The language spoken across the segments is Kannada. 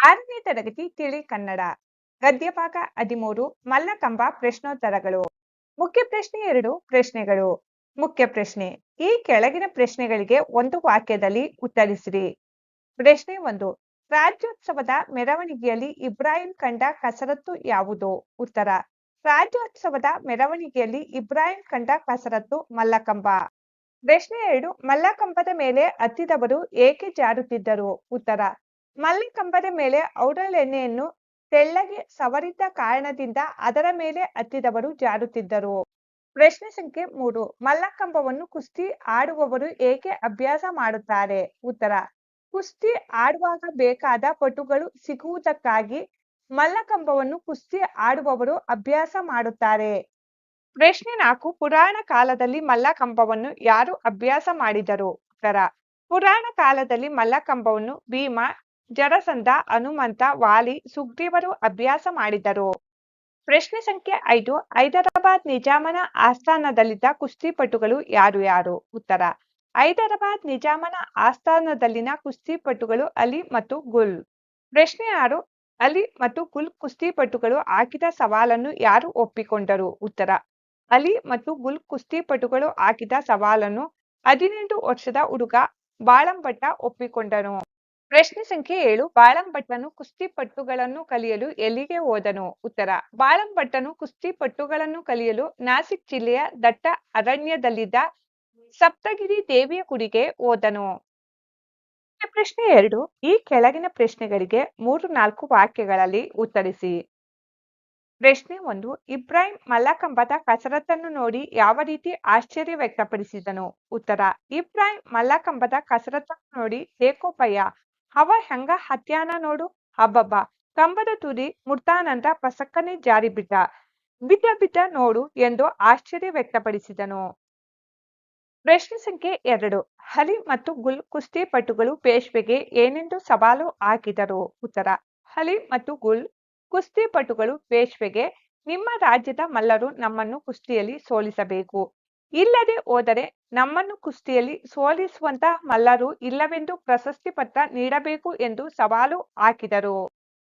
6ನೇ ತರಗತಿ ತಿಳಿ ಕನ್ನಡ ಗದ್ಯಭಾಗ 13 ಮಲ್ಲಕಂಬ ಪ್ರಶ್ನೋತ್ತರಗಳು. ಮುಖ್ಯ ಪ್ರಶ್ನೆ 2 ಪ್ರಶ್ನೆಗಳು. ಮುಖ್ಯ ಪ್ರಶ್ನೆ: ಈ ಕೆಳಗಿನ ಪ್ರಶ್ನೆಗಳಿಗೆ ಒಂದು ವಾಕ್ಯದಲ್ಲಿ ಉತ್ತರಿಸಿರಿ. ಪ್ರಶ್ನೆ 1: ರಾಜ್ಯೋತ್ಸವದ ಮೆರವಣಿಗೆಯಲ್ಲಿ ಇಬ್ರಾಹಿಂ ಕಂಡ ಕಸರತ್ತು ಯಾವುದು? ಉತ್ತರ: ರಾಜ್ಯೋತ್ಸವದ ಮೆರವಣಿಗೆಯಲ್ಲಿ ಇಬ್ರಾಹಿಂ ಕಂಡ ಕಸರತ್ತು ಮಲ್ಲಕಂಬ. ಪ್ರಶ್ನೆ 2: ಮಲ್ಲಕಂಬದ ಮೇಲೆ ಹತ್ತಿದವರು ಏಕೆ ಜಾರುತ್ತಿದ್ದರು? ಉತ್ತರ: ಮಲ್ಲಕಂಬದ ಮೇಲೆ ಔಡಲೆಣ್ಣೆಯನ್ನು ತೆಳ್ಳಗೆ ಸವರಿದ್ದ ಕಾರಣದಿಂದ ಅದರ ಮೇಲೆ ಹತ್ತಿದವರು ಜಾರುತ್ತಿದ್ದರು. ಪ್ರಶ್ನೆ ಸಂಖ್ಯೆ 3: ಮಲ್ಲಕಂಬವನ್ನು ಕುಸ್ತಿ ಆಡುವವರು ಏಕೆ ಅಭ್ಯಾಸ ಮಾಡುತ್ತಾರೆ? ಉತ್ತರ: ಕುಸ್ತಿ ಆಡುವಾಗ ಬೇಕಾದ ಪಟುಗಳು ಸಿಗುವುದಕ್ಕಾಗಿ ಮಲ್ಲಕಂಬವನ್ನು ಕುಸ್ತಿ ಆಡುವವರು ಅಭ್ಯಾಸ ಮಾಡುತ್ತಾರೆ. ಪ್ರಶ್ನೆ 4: ಪುರಾಣ ಕಾಲದಲ್ಲಿ ಮಲ್ಲಕಂಬವನ್ನು ಯಾರು ಅಭ್ಯಾಸ ಮಾಡಿದರು? ಉತ್ತರ: ಪುರಾಣ ಕಾಲದಲ್ಲಿ ಮಲ್ಲಕಂಬವನ್ನು ಭೀಮ, ಜರಸಂಧ, ಹನುಮಂತ, ವಾಲಿ, ಸುಗ್ರೀವರು ಅಭ್ಯಾಸ ಮಾಡಿದರು. ಪ್ರಶ್ನೆ ಸಂಖ್ಯೆ 5: ಹೈದರಾಬಾದ್ ನಿಜಾಮನ ಆಸ್ಥಾನದಲ್ಲಿದ್ದ ಕುಸ್ತಿಪಟುಗಳು ಯಾರು? ಉತ್ತರ: ಹೈದರಾಬಾದ್ ನಿಜಾಮನ ಆಸ್ಥಾನದಲ್ಲಿನ ಕುಸ್ತಿಪಟುಗಳು ಅಲಿ ಮತ್ತು ಗುಲ್. ಪ್ರಶ್ನೆ 6: ಅಲಿ ಮತ್ತು ಗುಲ್ ಕುಸ್ತಿಪಟುಗಳು ಹಾಕಿದ ಸವಾಲನ್ನು ಯಾರು ಒಪ್ಪಿಕೊಂಡರು? ಉತ್ತರ: ಅಲಿ ಮತ್ತು ಗುಲ್ ಕುಸ್ತಿಪಟುಗಳು ಹಾಕಿದ ಸವಾಲನ್ನು 18 ವರ್ಷದ ಹುಡುಗ ಬಾಳಂಭಟ್ಟ ಒಪ್ಪಿಕೊಂಡನು. ಪ್ರಶ್ನೆ ಸಂಖ್ಯೆ 7: ಬಾಳಂಭಟ್ಟನು ಕುಸ್ತಿಪಟುಗಳನ್ನು ಕಲಿಯಲು ಎಲ್ಲಿಗೆ ಹೋದನು? ಉತ್ತರ: ಬಾಳಂಭಟ್ಟನು ಕುಸ್ತಿಪಟುಗಳನ್ನು ಕಲಿಯಲು ನಾಸಿಕ್ ಜಿಲ್ಲೆಯ ದಟ್ಟ ಅರಣ್ಯದಲ್ಲಿದ್ದ ಸಪ್ತಗಿರಿ ದೇವಿಯ ಗುಡಿಗೆ ಹೋದನು. ಪ್ರಶ್ನೆ 2: ಈ ಕೆಳಗಿನ ಪ್ರಶ್ನೆಗಳಿಗೆ 3-4 ವಾಕ್ಯಗಳಲ್ಲಿ ಉತ್ತರಿಸಿ. ಪ್ರಶ್ನೆ 1: ಇಬ್ರಾಹಿಂ ಮಲ್ಲಕಂಬದ ಕಸರತ್ತನ್ನು ನೋಡಿ ಯಾವ ರೀತಿ ಆಶ್ಚರ್ಯ ವ್ಯಕ್ತಪಡಿಸಿದನು? ಉತ್ತರ: ಇಬ್ರಾಹಿಂ ಮಲ್ಲಕಂಬದ ಕಸರತ್ತನ್ನು ನೋಡಿ ಏಕೋಪಯ್ಯ, ಅವ ಹೆಂಗ ಹತ್ಯಾನ ನೋಡು, ಅಬ್ಬಬ್ಬಾ, ಕಂಬದ ತುದಿ ಮುಟ್ತಾನಂತ ಪಸಕ್ಕನೆ ಜಾರಿಬಿಟ್ಟ, ಬಿದ್ದ ನೋಡು ಎಂದು ಆಶ್ಚರ್ಯ ವ್ಯಕ್ತಪಡಿಸಿದನು. ಪ್ರಶ್ನೆ ಸಂಖ್ಯೆ 2: ಅಲಿ ಮತ್ತು ಗುಲ್ ಕುಸ್ತಿಪಟುಗಳು ಪೇಶ್ವೆಗೆ ಏನೆಂದು ಸವಾಲು ಹಾಕಿದರು? ಉತ್ತರ: ಅಲಿ ಮತ್ತು ಗುಲ್ ಕುಸ್ತಿಪಟುಗಳು ಪೇಶ್ವೆಗೆ, ನಿಮ್ಮ ರಾಜ್ಯದ ಮಲ್ಲರು ನಮ್ಮನ್ನು ಕುಸ್ತಿಯಲ್ಲಿ ಸೋಲಿಸಬೇಕು, ಇಲ್ಲದೆ ಹೋದರೆ ನಮ್ಮನ್ನು ಕುಸ್ತಿಯಲ್ಲಿ ಸೋಲಿಸುವಂತಹ ಮಲ್ಲರು ಇಲ್ಲವೆಂದು ಪ್ರಶಸ್ತಿ ಪತ್ರ ನೀಡಬೇಕು ಎಂದು ಸವಾಲು ಹಾಕಿದರು.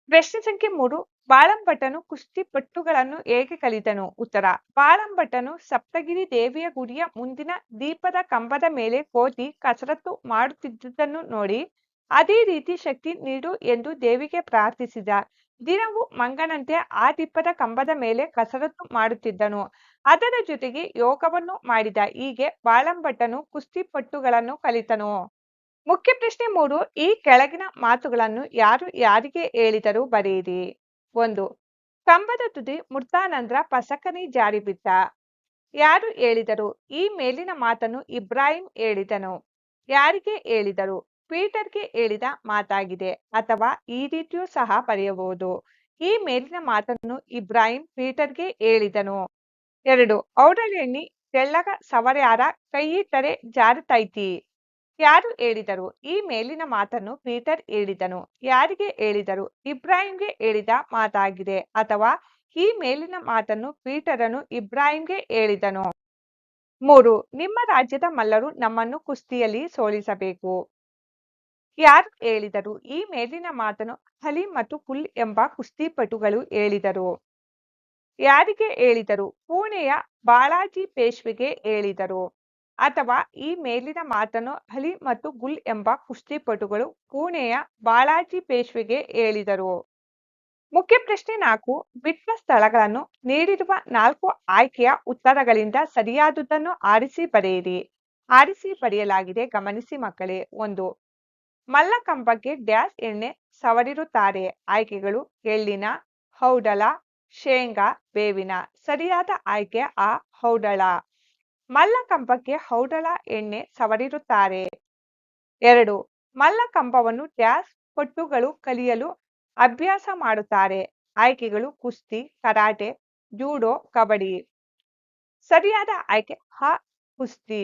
ಪ್ರಶ್ನೆ ಸಂಖ್ಯೆ 3: ಬಾಳಂಭಟ್ಟನು ಕುಸ್ತಿಪಟುಗಳನ್ನು ಹೇಗೆ ಕಲಿತನು? ಉತ್ತರ: ಬಾಳಂಭಟ್ಟನು ಸಪ್ತಗಿರಿ ದೇವಿಯ ಗುಡಿಯ ಮುಂದಿನ ದೀಪದ ಕಂಬದ ಮೇಲೆ ಕೂತಿ ಕಸರತ್ತು ಮಾಡುತ್ತಿದ್ದುದನ್ನು ನೋಡಿ ಅದೇ ರೀತಿ ಶಕ್ತಿ ನೀಡು ಎಂದು ದೇವಿಗೆ ಪ್ರಾರ್ಥಿಸಿದ. ದಿನವೂ ಮಂಗನಂತೆ ಆ ದೀಪದ ಕಂಬದ ಮೇಲೆ ಕಸರತ್ತು ಮಾಡುತ್ತಿದ್ದನು. ಅದರ ಜೊತೆಗೆ ಯೋಗವನ್ನು ಮಾಡಿದ. ಹೀಗೆ ಬಾಳಂಭಟ್ಟನು ಕುಸ್ತಿಪಟುಗಳನ್ನು ಕಲಿತನು. ಮುಖ್ಯ ಪ್ರಶ್ನೆ 3: ಈ ಕೆಳಗಿನ ಮಾತುಗಳನ್ನು ಯಾರು ಯಾರಿಗೆ ಹೇಳಿದರು ಬರೆಯಿರಿ. 1: ಕಂಬದ ತುದಿ ಮುಟ್ತಾನಂದ್ರ ಪಸಕನೆ ಜಾರಿಬಿಟ್ಟ. ಯಾರು ಹೇಳಿದರು? ಈ ಮೇಲಿನ ಮಾತನ್ನು ಇಬ್ರಾಹಿಂ ಹೇಳಿದನು. ಯಾರಿಗೆ ಹೇಳಿದರು? ಪೀಟರ್ಗೆ ಹೇಳಿದ ಮಾತಾಗಿದೆ. ಅಥವಾ ಈ ರೀತಿಯೂ ಸಹ ಬರೆಯಬಹುದು: ಈ ಮೇಲಿನ ಮಾತನ್ನು ಇಬ್ರಾಹಿಂ ಪೀಟರ್ಗೆ ಹೇಳಿದನು. 2: ಔಡಲೆಣ್ಣಿ ತೆಳ್ಳಗ ಸವರ್ಯಾರ, ಕೈಯಿಟ್ಟರೆ ಜಾರತೈತಿ. ಯಾರು ಹೇಳಿದರು? ಈ ಮೇಲಿನ ಮಾತನ್ನು ಪೀಟರ್ ಹೇಳಿದನು. ಯಾರಿಗೆ ಹೇಳಿದರು? ಇಬ್ರಾಹಿಂಗೆ ಹೇಳಿದ ಮಾತಾಗಿದೆ. ಅಥವಾ ಈ ಮೇಲಿನ ಮಾತನ್ನು ಪೀಟರನು ಇಬ್ರಾಹಿಂಗೆ ಹೇಳಿದನು. 3: ನಿಮ್ಮ ರಾಜ್ಯದ ಮಲ್ಲರು ನಮ್ಮನ್ನು ಕುಸ್ತಿಯಲ್ಲಿ ಸೋಲಿಸಬೇಕು. ಯಾರು ಹೇಳಿದರು? ಈ ಮೇಲಿನ ಮಾತನ್ನು ಅಲಿ ಮತ್ತು ಗುಲ್ ಎಂಬ ಕುಸ್ತಿಪಟುಗಳು ಹೇಳಿದರು. ಯಾರಿಗೆ ಹೇಳಿದರು? ಪುಣೆಯ ಬಾಳಾಜಿ ಪೇಶ್ವೆಗೆ ಹೇಳಿದರು. ಅಥವಾ ಈ ಮೇಲಿನ ಮಾತನ್ನು ಅಲಿ ಮತ್ತು ಗುಲ್ ಎಂಬ ಕುಸ್ತಿಪಟುಗಳು ಪುಣೆಯ ಬಾಳಾಜಿ ಪೇಶ್ವೆಗೆ ಹೇಳಿದರು. ಮುಖ್ಯ ಪ್ರಶ್ನೆ 4: ಬಿಟ್ಟ ಸ್ಥಳಗಳನ್ನು ನೀಡಿರುವ 4 ಆಯ್ಕೆಯ ಉತ್ತರಗಳಿಂದ ಸರಿಯಾದುದನ್ನು ಆರಿಸಿ ಬರೆಯಿರಿ. ಆರಿಸಿ ಬರೆಯಲಾಗಿದೆ, ಗಮನಿಸಿ ಮಕ್ಕಳೇ. 1: ಮಲ್ಲಕಂಬಕ್ಕೆ ಡ್ಯಾಶ್ ಎಣ್ಣೆ ಸವರಿರುತ್ತಾರೆ. ಆಯ್ಕೆಗಳು: ಎಳ್ಳಿನ, ಔಡಲ, ಶೇಂಗಾ, ಬೇವಿನ. ಸರಿಯಾದ ಆಯ್ಕೆ ಆ, ಔಡಲ. ಮಲ್ಲಕಂಬಕ್ಕೆ ಔಡಲ ಎಣ್ಣೆ ಸವರಿರುತ್ತಾರೆ. 2: ಮಲ್ಲಕಂಬವನ್ನು ಡ್ಯಾಶ್ ಪಟುಗಳು ಕಲಿಯಲು ಅಭ್ಯಾಸ ಮಾಡುತ್ತಾರೆ. ಆಯ್ಕೆಗಳು: ಕುಸ್ತಿ, ಕರಾಟೆ, ಜೂಡೋ, ಕಬಡ್ಡಿ. ಸರಿಯಾದ ಆಯ್ಕೆ ಆ, ಕುಸ್ತಿ.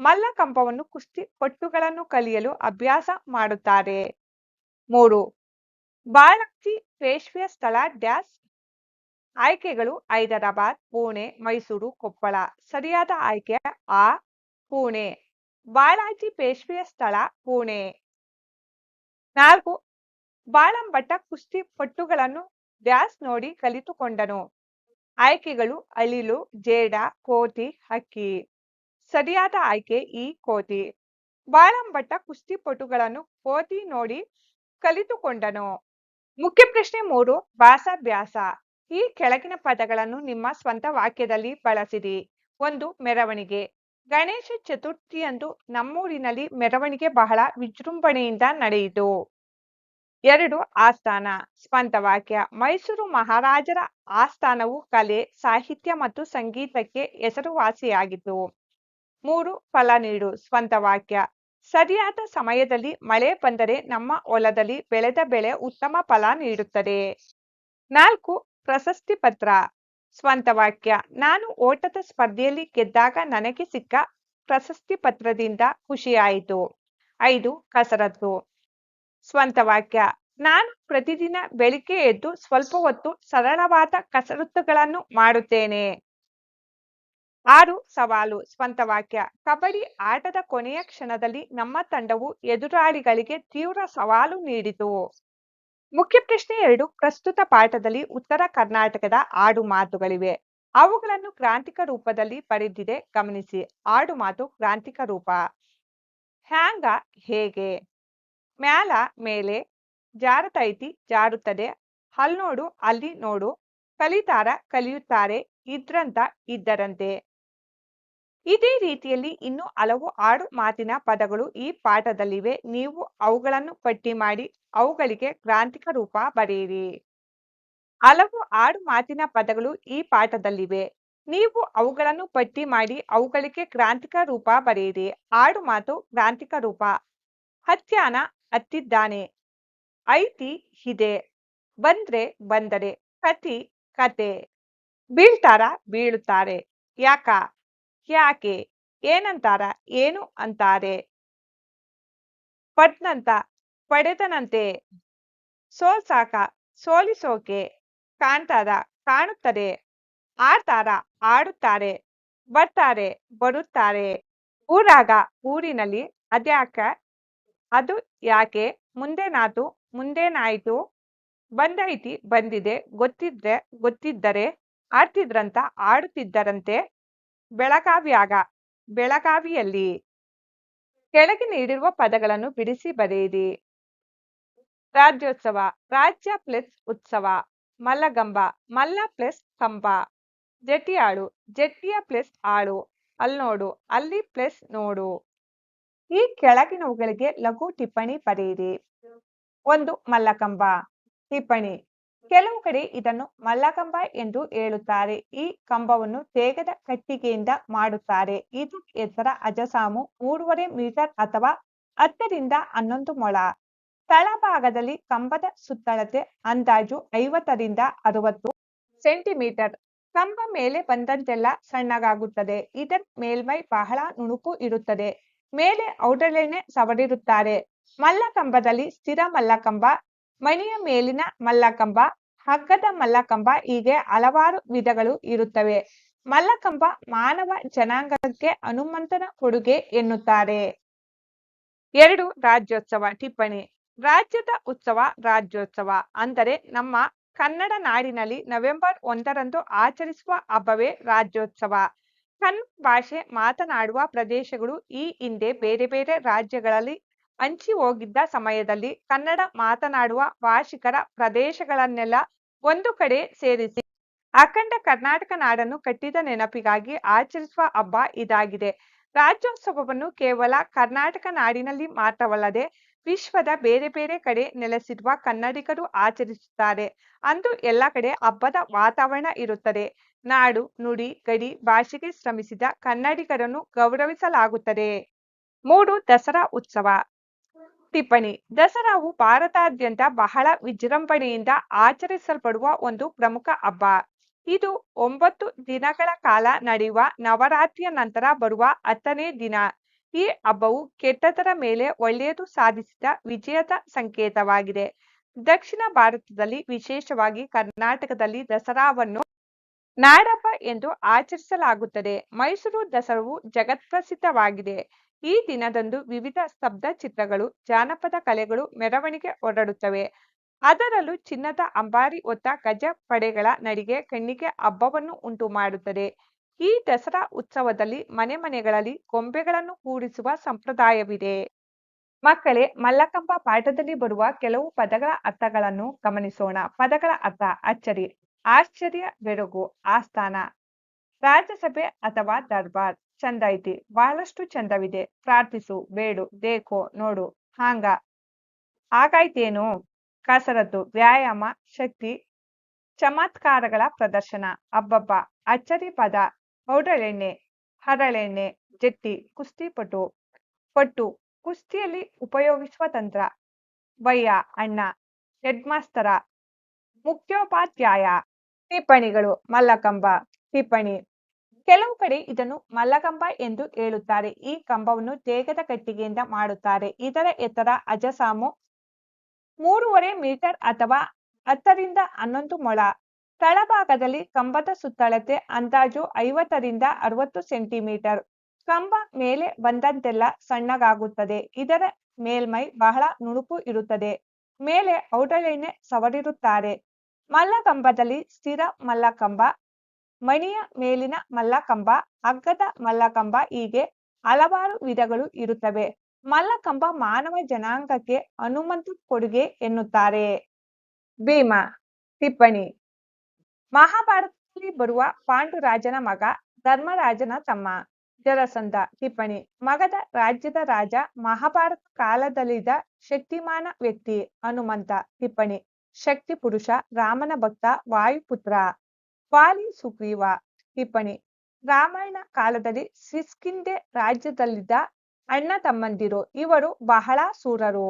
ಮಲ್ಲಕಂಬವನ್ನು ಕುಸ್ತಿಪಟುಗಳನ್ನು ಕಲಿಯಲು ಅಭ್ಯಾಸ ಮಾಡುತ್ತಾರೆ. 3: ಬಾಳಾಜಿ ಪೇಶ್ವೆಯ ಸ್ಥಳ ಡ್ಯಾಶ್. ಆಯ್ಕೆಗಳು: ಹೈದರಾಬಾದ್, ಪುಣೆ, ಮೈಸೂರು, ಕೊಪ್ಪಳ. ಸರಿಯಾದ ಆಯ್ಕೆ ಆ, ಪುಣೆ. ಬಾಳಾಜಿ ಪೇಶ್ವೆಯ ಸ್ಥಳ ಪುಣೆ. 4: ಬಾಳಂಬಟ್ಟ ಕುಸ್ತಿ ಪಟ್ಟುಗಳನ್ನು ಡ್ಯಾಸ್ ನೋಡಿ ಕಲಿತುಕೊಂಡನು. ಆಯ್ಕೆಗಳು ಅಳಿಲು, ಜೇಡ, ಕೋತಿ, ಹಕ್ಕಿ. ಸರಿಯಾದ ಆಯ್ಕೆ ಈ ಕೋತಿ. ಬಾಳಂಬಟ್ಟ ಕುಸ್ತಿಪಟುಗಳನ್ನು ಕೋತಿ ನೋಡಿ ಕಲಿತುಕೊಂಡನು. ಮುಖ್ಯ ಪ್ರಶ್ನೆ 3 ಭಾಸಾಭ್ಯಾಸ. ಈ ಕೆಳಗಿನ ಪದಗಳನ್ನು ನಿಮ್ಮ ಸ್ವಂತ ವಾಕ್ಯದಲ್ಲಿ ಬಳಸಿರಿ. 1 ಮೆರವಣಿಗೆ. ಗಣೇಶ ಚತುರ್ಥಿಯಂದು ನಮ್ಮೂರಿನಲ್ಲಿ ಮೆರವಣಿಗೆ ಬಹಳ ವಿಜೃಂಭಣೆಯಿಂದ ನಡೆಯಿತು. 2 ಆಸ್ಥಾನ. ಸ್ವಂತ ವಾಕ್ಯ. ಮೈಸೂರು ಮಹಾರಾಜರ ಆಸ್ಥಾನವು ಕಲೆ, ಸಾಹಿತ್ಯ ಮತ್ತು ಸಂಗೀತಕ್ಕೆ ಹೆಸರುವಾಸಿಯಾಗಿತ್ತು. 3 ಫಲ ನೀಡು. ಸ್ವಂತ ವಾಕ್ಯ. ಸರಿಯಾದ ಸಮಯದಲ್ಲಿ ಮಳೆ ಬಂದರೆ ನಮ್ಮ ಹೊಲದಲ್ಲಿ ಬೆಳೆದ ಬೆಳೆ ಉತ್ತಮ ಫಲ ನೀಡುತ್ತದೆ. 4 ಪ್ರಶಸ್ತಿ ಪತ್ರ. ಸ್ವಂತ ವಾಕ್ಯ. ನಾನು ಓಟದ ಸ್ಪರ್ಧೆಯಲ್ಲಿ ಗೆದ್ದಾಗ ನನಗೆ ಸಿಕ್ಕ ಪ್ರಶಸ್ತಿ ಪತ್ರದಿಂದ ಖುಷಿಯಾಯಿತು. 5 ಕಸರತ್ತು. ಸ್ವಂತ ವಾಕ್ಯ. ನಾನು ಪ್ರತಿದಿನ ಬೆಳಿಗ್ಗೆ ಎದ್ದು ಸ್ವಲ್ಪ ಹೊತ್ತು ಸರಳವಾದ ಕಸರತ್ತುಗಳನ್ನು ಮಾಡುತ್ತೇನೆ. 6 ಸವಾಲು. ಸ್ವಂತ ವಾಕ್ಯ. ಕಬಡ್ಡಿ ಆಟದ ಕೊನೆಯ ಕ್ಷಣದಲ್ಲಿ ನಮ್ಮ ತಂಡವು ಎದುರಾಳಿಗಳಿಗೆ ತೀವ್ರ ಸವಾಲು ನೀಡಿತು. ಮುಖ್ಯ ಪ್ರಶ್ನೆ 2 ಪ್ರಸ್ತುತ ಪಾಠದಲ್ಲಿ ಉತ್ತರ ಕರ್ನಾಟಕದ ಆಡು ಮಾತುಗಳಿವೆ. ಅವುಗಳನ್ನು ಗ್ರಾಂಥಿಕ ರೂಪದಲ್ಲಿ ಬರೆದಿದೆ ಗಮನಿಸಿ. ಆಡು ಮಾತು ಗ್ರಾಂಥಿಕ ರೂಪ. ಹ್ಯಾಂಗ ಹೇಗೆ. ಮ್ಯಾಲ ಮೇಲೆ. ಜಾರತೈತಿ ಜಾರುತ್ತದೆ. ಅಲ್ನೋಡು ಅಲ್ಲಿ ನೋಡು. ಕಲಿತಾರ ಕಲಿಯುತ್ತಾರೆ. ಇದ್ರಂತ ಇದ್ದರಂತೆ. ಇದೇ ರೀತಿಯಲ್ಲಿ ಇನ್ನೂ ಹಲವು ಆಡು ಮಾತಿನ ಪದಗಳು ಈ ಪಾಠದಲ್ಲಿವೆ. ನೀವು ಅವುಗಳನ್ನು ಪಟ್ಟಿ ಮಾಡಿ ಅವುಗಳಿಗೆ ಗ್ರಾಂಥಿಕ ರೂಪ ಬರೆಯಿರಿ. ಹಲವು ಆಡು ಮಾತಿನ ಪದಗಳು ಈ ಪಾಠದಲ್ಲಿವೆ. ನೀವು ಅವುಗಳನ್ನು ಪಟ್ಟಿ ಮಾಡಿ ಅವುಗಳಿಗೆ ಗ್ರಾಂಥಿಕ ರೂಪ ಬರೆಯಿರಿ. ಆಡು ಮಾತು ಗ್ರಾಂಥಿಕ ರೂಪ. ಹತ್ಯಾನ ಹತ್ತಿದ್ದಾನೆ. ಐತಿ ಇದೆ. ಬಂದ್ರೆ ಬಂದರೆ. ಕತಿ ಕತೆ. ಬೀಳ್ತಾರ ಬೀಳುತ್ತಾರೆ. ಯಾಕ ಯಾಕೆ. ಏನಂತಾರ ಏನು ಅಂತಾರೆ. ಪಡ್ನಂತ ಪಡೆದನಂತೆ. ಸೋಲ್ಸಾಕ ಸೋಲಿಸೋಕೆ. ಕಾಣ್ತಾರ ಕಾಣುತ್ತದೆ. ಆಡ್ತಾರ ಆಡುತ್ತಾರೆ. ಬರ್ತಾರೆ ಬರುತ್ತಾರೆ. ಊರಾಗ ಊರಿನಲ್ಲಿ. ಅದ್ಯಾಕ ಅದು ಯಾಕೆ. ಮುಂದೇನಾತು ಮುಂದೇನಾಯ್ತು. ಬಂದೈತಿ ಬಂದಿದೆ. ಗೊತ್ತಿದ್ರೆ ಗೊತ್ತಿದ್ದರೆ. ಆಡ್ತಿದ್ರಂತ ಆಡುತ್ತಿದ್ದರಂತೆ. ಬೆಳಗಾವ್ಯಾಗ ಬೆಳಗಾವಿಯಲ್ಲಿ. ಕೆಳಗೆ ನೀಡಿರುವ ಪದಗಳನ್ನು ಬಿಡಿಸಿ ಬರೆಯಿರಿ. ರಾಜ್ಯೋತ್ಸವ. ರಾಜ್ಯ ಪ್ಲಸ್ ಉತ್ಸವ. ಮಲ್ಲಗಂಬ. ಮಲ್ಲ ಪ್ಲಸ್ ಕಂಬ. ಜಟಿಯಾಳು. ಜಟ್ಟಿಯ ಪ್ಲಸ್ ಆಳು. ಅಲ್ನೋಡು ಅಲ್ಲಿ ಪ್ಲಸ್ ನೋಡು. ಈ ಕೆಳಗಿನವುಗಳಿಗೆ ಲಘು ಟಿಪ್ಪಣಿ ಬರೆಯಿರಿ. 1 ಮಲ್ಲಕಂಬ. ಟಿಪ್ಪಣಿ. ಕೆಲವು ಕಡೆ ಇದನ್ನು ಮಲ್ಲಕಂಬ ಎಂದು ಹೇಳುತ್ತಾರೆ. ಈ ಕಂಬವನ್ನು ತೇಗದ ಕಟ್ಟಿಗೆಯಿಂದ ಮಾಡುತ್ತಾರೆ. ಇದು ಎತ್ತರ ಅಜಸಾಮು 3.5 ಮೀಟರ್ ಅಥವಾ 10 ರಿಂದ 11 ಮೊಳ. ತಳಭಾಗದಲ್ಲಿ ಕಂಬದ ಸುತ್ತಳತೆ ಅಂದಾಜು 50 ರಿಂದ 60 ಸೆಂಟಿಮೀಟರ್. ಕಂಬ ಮೇಲೆ ಬಂದಂತೆಲ್ಲ ಸಣ್ಣಗಾಗುತ್ತದೆ. ಇದರ ಮೇಲ್ಮೈ ಬಹಳ ನುಣುಪು ಇರುತ್ತದೆ. ಮೇಲೆ ಔಡಲೆಣ್ಣೆ ಸವರಿರುತ್ತಾರೆ. ಮಲ್ಲಕಂಬದಲ್ಲಿ ಸ್ಥಿರ ಮಲ್ಲಕಂಬ, ಮಣಿಯ ಮೇಲಿನ ಮಲ್ಲಕಂಬ, ಹಗ್ಗದ ಮಲ್ಲಕಂಬ ಹೀಗೆ ಹಲವಾರು ವಿಧಗಳು ಇರುತ್ತವೆ. ಮಲ್ಲಕಂಬ ಮಾನವ ಜನಾಂಗಕ್ಕೆ ಹನುಮಂತನ ಕೊಡುಗೆ ಎನ್ನುತ್ತಾರೆ. 2 ರಾಜ್ಯೋತ್ಸವ. ಟಿಪ್ಪಣಿ. ರಾಜ್ಯದ ಉತ್ಸವ ರಾಜ್ಯೋತ್ಸವ. ಅಂದರೆ ನಮ್ಮ ಕನ್ನಡ ನಾಡಿನಲ್ಲಿ ನವೆಂಬರ್ 1ರಂದು ಆಚರಿಸುವ ಹಬ್ಬವೇ ರಾಜ್ಯೋತ್ಸವ. ಕನ್ನಡ ಭಾಷೆ ಮಾತನಾಡುವ ಪ್ರದೇಶಗಳು ಈ ಹಿಂದೆ ಬೇರೆ ಬೇರೆ ರಾಜ್ಯಗಳಲ್ಲಿ ಹಂಚಿ ಹೋಗಿದ್ದ ಸಮಯದಲ್ಲಿ ಕನ್ನಡ ಮಾತನಾಡುವ ಭಾಷಿಕರ ಪ್ರದೇಶಗಳನ್ನೆಲ್ಲ ಒಂದು ಕಡೆ ಸೇರಿಸಿ ಅಖಂಡ ಕರ್ನಾಟಕ ನಾಡನ್ನು ಕಟ್ಟಿದ ನೆನಪಿಗಾಗಿ ಆಚರಿಸುವ ಹಬ್ಬ ಇದಾಗಿದೆ. ರಾಜ್ಯೋತ್ಸವವನ್ನು ಕೇವಲ ಕರ್ನಾಟಕ ನಾಡಿನಲ್ಲಿ ಮಾತ್ರವಲ್ಲದೆ ವಿಶ್ವದ ಬೇರೆ ಬೇರೆ ಕಡೆ ನೆಲೆಸಿರುವ ಕನ್ನಡಿಗರು ಆಚರಿಸುತ್ತಾರೆ. ಅಂದು ಎಲ್ಲ ಕಡೆ ಹಬ್ಬದ ವಾತಾವರಣ ಇರುತ್ತದೆ. ನಾಡು, ನುಡಿ, ಗಡಿ ಭಾಷೆಗೆ ಶ್ರಮಿಸಿದ ಕನ್ನಡಿಗರನ್ನು ಗೌರವಿಸಲಾಗುತ್ತದೆ. 3 ದಸರಾ ಉತ್ಸವ. ಟಿಪ್ಪಣಿ. ದಸರಾವು ಭಾರತಾದ್ಯಂತ ಬಹಳ ವಿಜೃಂಭಣೆಯಿಂದ ಆಚರಿಸಲ್ಪಡುವ ಒಂದು ಪ್ರಮುಖ ಹಬ್ಬ. ಇದು 9 ದಿನಗಳ ಕಾಲ ನಡೆಯುವ ನವರಾತ್ರಿಯ ನಂತರ ಬರುವ 10ನೇ ದಿನ. ಈ ಹಬ್ಬವು ಕೆಟ್ಟದರ ಮೇಲೆ ಒಳ್ಳೆಯದು ಸಾಧಿಸಿದ ವಿಜಯದ ಸಂಕೇತವಾಗಿದೆ. ದಕ್ಷಿಣ ಭಾರತದಲ್ಲಿ ವಿಶೇಷವಾಗಿ ಕರ್ನಾಟಕದಲ್ಲಿ ದಸರಾವನ್ನು ನಾಡಹಬ್ಬ ಎಂದು ಆಚರಿಸಲಾಗುತ್ತದೆ. ಮೈಸೂರು ದಸರಾವು ಜಗತ್ಪ್ರಸಿದ್ಧವಾಗಿದೆ. ಈ ದಿನದಂದು ವಿವಿಧ ಸ್ತಬ್ಧ ಚಿತ್ರಗಳು, ಜಾನಪದ ಕಲೆಗಳು ಮೆರವಣಿಗೆ ಹೊರಡುತ್ತವೆ. ಅದರಲ್ಲೂ ಚಿನ್ನದ ಅಂಬಾರಿ ಹೊತ್ತ ಗಜ ಪಡೆಗಳ ನಡಿಗೆ ಕಣ್ಣಿಗೆ ಹಬ್ಬವನ್ನು ಉಂಟು ಮಾಡುತ್ತದೆ. ಈ ದಸರಾ ಉತ್ಸವದಲ್ಲಿ ಮನೆ ಮನೆಗಳಲ್ಲಿ ಗೊಂಬೆಗಳನ್ನು ಕೂರಿಸುವ ಸಂಪ್ರದಾಯವಿದೆ. ಮಕ್ಕಳೇ, ಮಲ್ಲಕಂಬ ಪಾಠದಲ್ಲಿ ಬರುವ ಕೆಲವು ಪದಗಳ ಅರ್ಥಗಳನ್ನು ಗಮನಿಸೋಣ. ಪದಗಳ ಅರ್ಥ: ಅಚ್ಚರಿ, ಆಶ್ಚರ್ಯ, ಬೆರಗು, ಆಸ್ಥಾನ, ರಾಜಸಭೆ ಅಥವಾ ದರ್ಬಾರ್. ಚಂದ ಐತಿ, ಬಹಳಷ್ಟು ಚಂದವಿದೆ. ಪ್ರಾರ್ಥಿಸು, ಬೇಡು, ದೇಖೋ, ನೋಡು, ಹಾಂಗ, ಹಾಗಾಯ್ತೇನು. ಕಸರತ್ತು, ವ್ಯಾಯಾಮ, ಶಕ್ತಿ, ಚಮತ್ಕಾರಗಳ ಪ್ರದರ್ಶನ. ಅಬ್ಬಬ್ಬ, ಅಚ್ಚರಿ ಪದ. ಔಡಲೆಣ್ಣೆ, ಹರಳೆಣ್ಣೆ, ಜಟ್ಟಿ, ಕುಸ್ತಿಪಟು. ಪಟ್ಟು, ಕುಸ್ತಿಯಲ್ಲಿ ಉಪಯೋಗಿಸುವ ತಂತ್ರ. ವಯ್ಯ, ಅಣ್ಣ, ಹೆಡ್ಮಾಸ್ತರ, ಮುಖ್ಯೋಪಾಧ್ಯಾಯ. ಟಿಪ್ಪಣಿಗಳು: ಮಲ್ಲಕಂಬ. ಟಿಪ್ಪಣಿ: ಕೆಲವು ಕಡೆ ಇದನ್ನು ಮಲ್ಲಕಂಬ ಎಂದು ಹೇಳುತ್ತಾರೆ. ಈ ಕಂಬವನ್ನು ತೇಗದ ಕಟ್ಟಿಗೆಯಿಂದ ಮಾಡುತ್ತಾರೆ. ಇದರ ಎತ್ತರ ಅಜಸಾಮು 3.5 ಮೀಟರ್ ಅಥವಾ 10 ರಿಂದ 11 ಮೊಳ. ತಳಭಾಗದಲ್ಲಿ ಕಂಬದ ಸುತ್ತಳತೆ ಅಂದಾಜು 50 ರಿಂದ 60 ಸೆಂಟಿಮೀಟರ್. ಕಂಬ ಮೇಲೆ ಬಂದಂತೆಲ್ಲ ಸಣ್ಣಗಾಗುತ್ತದೆ. ಇದರ ಮೇಲ್ಮೈ ಬಹಳ ನುಣುಪು ಇರುತ್ತದೆ. ಮೇಲೆ ಔಡಲೆಣ್ಣೆ ಸವರಿರುತ್ತಾರೆ. ಮಲ್ಲಕಂಬದಲ್ಲಿ ಸ್ಥಿರ ಮಲ್ಲಕಂಬ, ಮಣಿಯ ಮೇಲಿನ ಮಲ್ಲಕಂಬ, ಹಗ್ಗದ ಮಲ್ಲಕಂಬ ಹೀಗೆ ಹಲವಾರು ವಿಧಗಳು ಇರುತ್ತವೆ. ಮಲ್ಲಕಂಬ ಮಾನವ ಜನಾಂಗಕ್ಕೆ ಹನುಮಂತ ಕೊಡುಗೆ ಎನ್ನುತ್ತಾರೆ. ಭೀಮ. ಟಿಪ್ಪಣಿ: ಮಹಾಭಾರತದಲ್ಲಿ ಬರುವ ಪಾಂಡುರಾಜನ ಮಗ, ಧರ್ಮರಾಜನ ತಮ್ಮ. ಜರಸಂಧ. ಟಿಪ್ಪಣಿ: ಮಗಧ ರಾಜ್ಯದ ರಾಜ, ಮಹಾಭಾರತ ಕಾಲದಲ್ಲಿದ್ದ ಶಕ್ತಿಮಾನ ವ್ಯಕ್ತಿ. ಹನುಮಂತ. ಟಿಪ್ಪಣಿ: ಶಕ್ತಿ ಪುರುಷ, ರಾಮನ ಭಕ್ತ, ವಾಯುಪುತ್ರ. ವಾಲಿ, ಸುಗ್ರೀವ. ಟಿಪ್ಪಣಿ: ರಾಮಾಯಣ ಕಾಲದಲ್ಲಿ ಕಿಷ್ಕಿಂಧೆ ರಾಜ್ಯದಲ್ಲಿದ್ದ ಅಣ್ಣ ತಮ್ಮಂದಿರು. ಇವರು ಬಹಳ ಶೂರರು.